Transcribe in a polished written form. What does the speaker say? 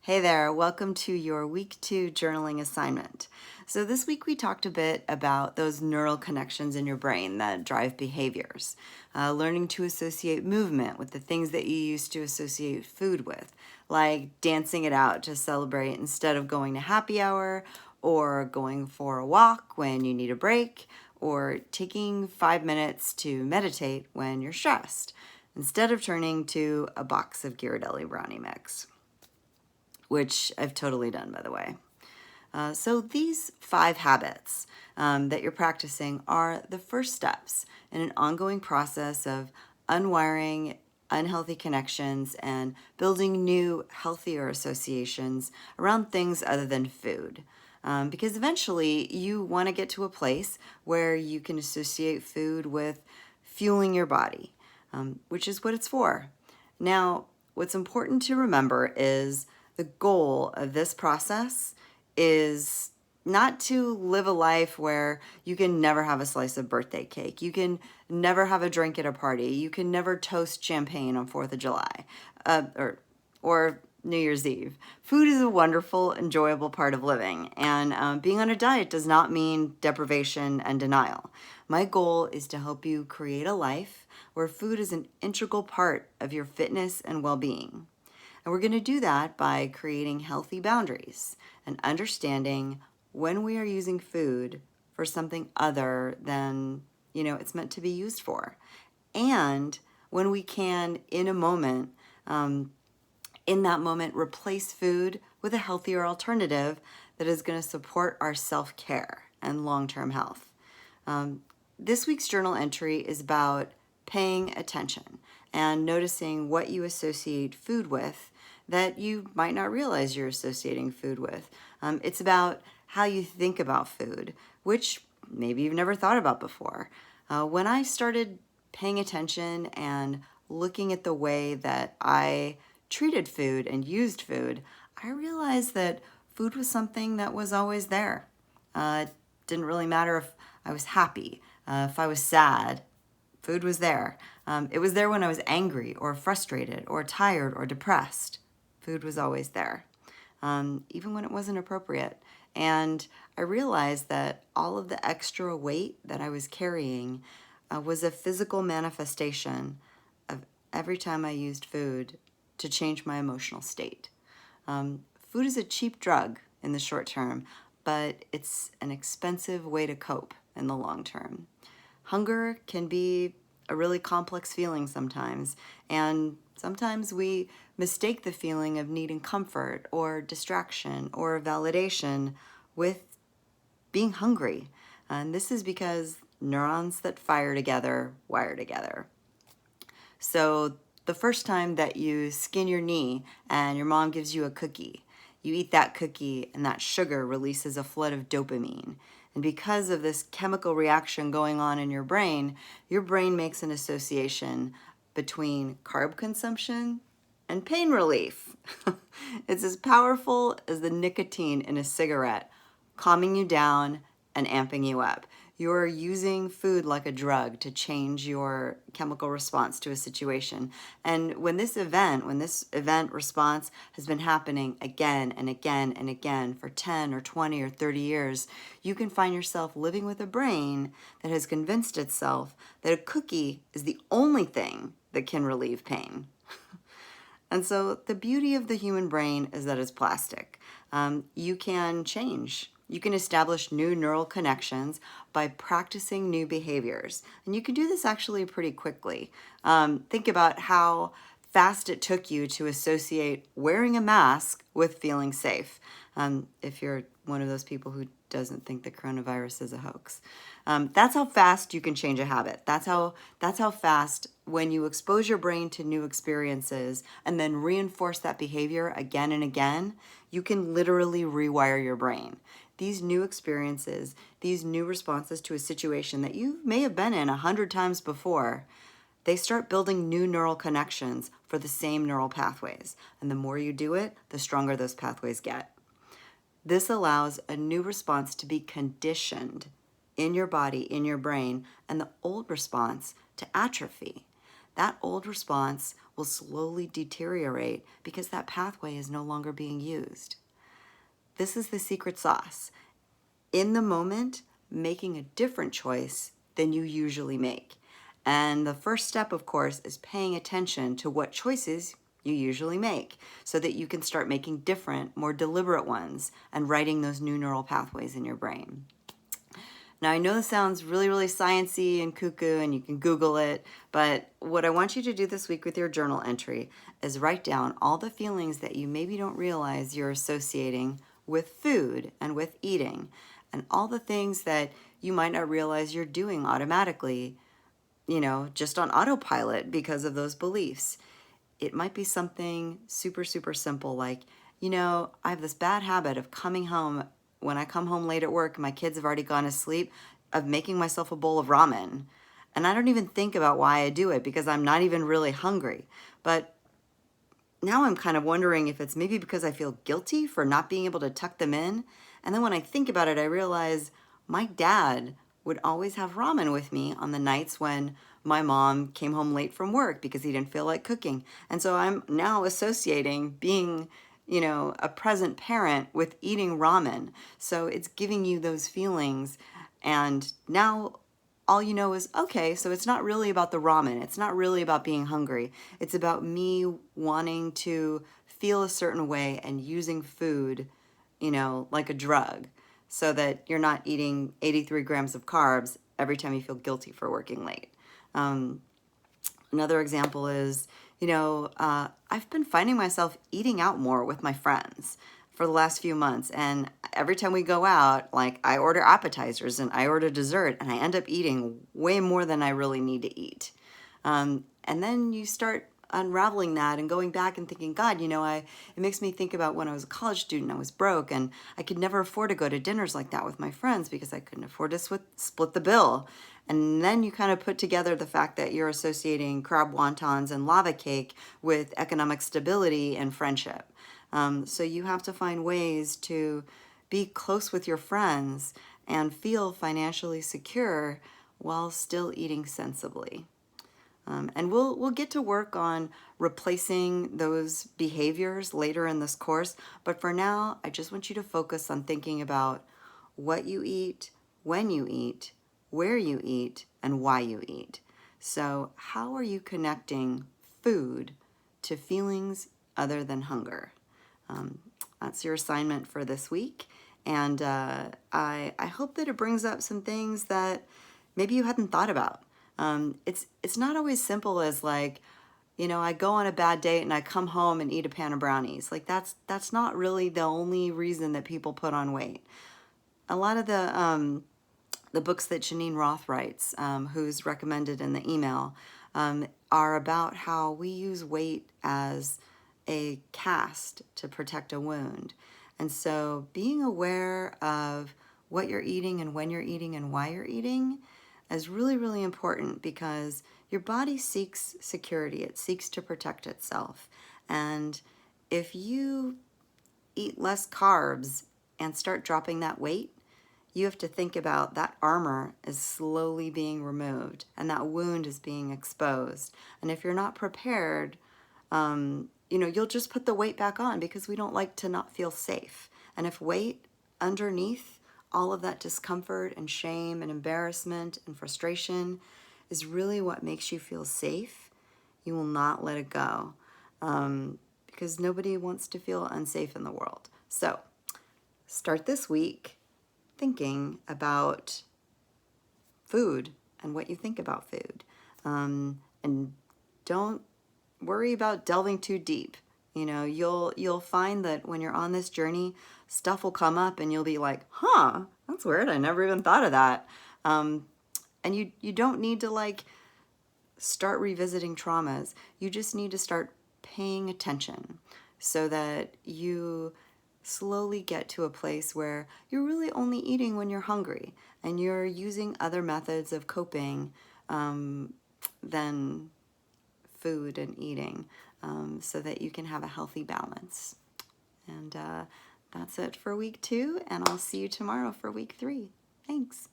Hey there, welcome to your week 2 journaling assignment. So this week we talked a bit about those neural connections in your brain that drive behaviors, learning to associate movement with the things that you used to associate food with, like dancing it out to celebrate instead of going to happy hour, or going for a walk when you need a break, or taking 5 minutes to meditate when you're stressed, instead of turning to a box of Ghirardelli brownie mix, which I've totally done, by the way. So these 5 habits that you're practicing are the first steps in an ongoing process of unwiring unhealthy connections and building new, healthier associations around things other than food. Because eventually you want to get to a place where you can associate food with fueling your body, which is what it's for. Now, what's important to remember is the goal of this process is not to live a life where you can never have a slice of birthday cake. You can never have a drink at a party. You can never toast champagne on 4th of July or New Year's Eve. Food is a wonderful, enjoyable part of living, and being on a diet does not mean deprivation and denial. My goal is to help you create a life where food is an integral part of your fitness and well-being. And we're going to do that by creating healthy boundaries and understanding when we are using food for something other than, it's meant to be used for. And when we can, in that moment, replace food with a healthier alternative that is going to support our self-care and long-term health. This week's journal entry is about paying attention and noticing what you associate food with that you might not realize you're associating food with. It's about how you think about food, which maybe you've never thought about before. When I started paying attention and looking at the way that I treated food and used food, I realized that food was something that was always there. It didn't really matter if I was happy, if I was sad, food was there. It was there when I was angry or frustrated or tired or depressed. Food was always there, even when it wasn't appropriate. And I realized that all of the extra weight that I was carrying was a physical manifestation of every time I used food to change my emotional state. Food is a cheap drug in the short term, but it's an expensive way to cope in the long term. Hunger can be a really complex feeling sometimes, and sometimes we mistake the feeling of needing comfort or distraction or validation with being hungry. And this is because neurons that fire together wire together. So the first time that you skin your knee and your mom gives you a cookie, you eat that cookie and that sugar releases a flood of dopamine. And because of this chemical reaction going on in your brain makes an association between carb consumption and pain relief. It's as powerful as the nicotine in a cigarette, calming you down and amping you up. You're using food like a drug to change your chemical response to a situation. And when this event response has been happening again and again and again for 10 or 20 or 30 years, you can find yourself living with a brain that has convinced itself that a cookie is the only thing that can relieve pain. And so the beauty of the human brain is that it's plastic. You can change. You can establish new neural connections by practicing new behaviors. And you can do this actually pretty quickly. Think about how fast it took you to associate wearing a mask with feeling safe, if you're one of those people who doesn't think the coronavirus is a hoax. That's how fast you can change a habit. That's how fast, when you expose your brain to new experiences and then reinforce that behavior again and again, you can literally rewire your brain. These new experiences, these new responses to a situation that you may have been in 100 times before, they start building new neural connections for the same neural pathways. And the more you do it, the stronger those pathways get. This allows a new response to be conditioned in your body, in your brain, and the old response to atrophy. That old response will will slowly deteriorate because that pathway is no longer being used. This is the secret sauce. In the moment, making a different choice than you usually make. And the first step, of course, is paying attention to what choices you usually make so that you can start making different, more deliberate ones and writing those new neural pathways in your brain. Now, I know this sounds really, really sciencey and cuckoo, and you can Google it, but what I want you to do this week with your journal entry is write down all the feelings that you maybe don't realize you're associating with food and with eating, and all the things that you might not realize you're doing automatically, just on autopilot because of those beliefs. It might be something super, super simple like, I have this bad habit of coming home. When I come home late at work, my kids have already gone to sleep, of making myself a bowl of ramen. And I don't even think about why I do it because I'm not even really hungry. But now I'm kind of wondering if it's maybe because I feel guilty for not being able to tuck them in. And then when I think about it, I realize my dad would always have ramen with me on the nights when my mom came home late from work because he didn't feel like cooking. And so I'm now associating being, a present parent with eating ramen. So it's giving you those feelings. And now all you know is, okay, so it's not really about the ramen. It's not really about being hungry. It's about me wanting to feel a certain way and using food, like a drug, so that you're not eating 83 grams of carbs every time you feel guilty for working late. Another example is, I've been finding myself eating out more with my friends for the last few months. And every time we go out, like I order appetizers and I order dessert and I end up eating way more than I really need to eat. And then you start unraveling that and going back and thinking, God, it makes me think about when I was a college student, I was broke and I could never afford to go to dinners like that with my friends because I couldn't afford to split the bill. And then you kind of put together the fact that you're associating crab wontons and lava cake with economic stability and friendship. So you have to find ways to be close with your friends and feel financially secure while still eating sensibly. And we'll get to work on replacing those behaviors later in this course. But for now, I just want you to focus on thinking about what you eat, when you eat, where you eat, and why you eat. So how are you connecting food to feelings other than hunger? That's your assignment for this week. And I hope that it brings up some things that maybe you hadn't thought about. It's not always simple as like, I go on a bad date and I come home and eat a pan of brownies. Like that's not really the only reason that people put on weight. A lot of the books that Janine Roth writes, who's recommended in the email, are about how we use weight as a cast to protect a wound. And so being aware of what you're eating and when you're eating and why you're eating is really, really important because your body seeks security. It seeks to protect itself. And if you eat less carbs and start dropping that weight, you have to think about that armor is slowly being removed and that wound is being exposed. And if you're not prepared, you'll just put the weight back on because we don't like to not feel safe. And if weight underneath all of that discomfort and shame and embarrassment and frustration is really what makes you feel safe, you will not let it go because nobody wants to feel unsafe in the world. So start this week thinking about food and what you think about food. And don't worry about delving too deep. You'll find that when you're on this journey, stuff will come up and you'll be like, that's weird. I never even thought of that. And you don't need to start revisiting traumas. You just need to start paying attention so that you slowly get to a place where you're really only eating when you're hungry and you're using other methods of coping than food and eating so that you can have a healthy balance. And that's it for week 2, and I'll see you tomorrow for week 3. Thanks.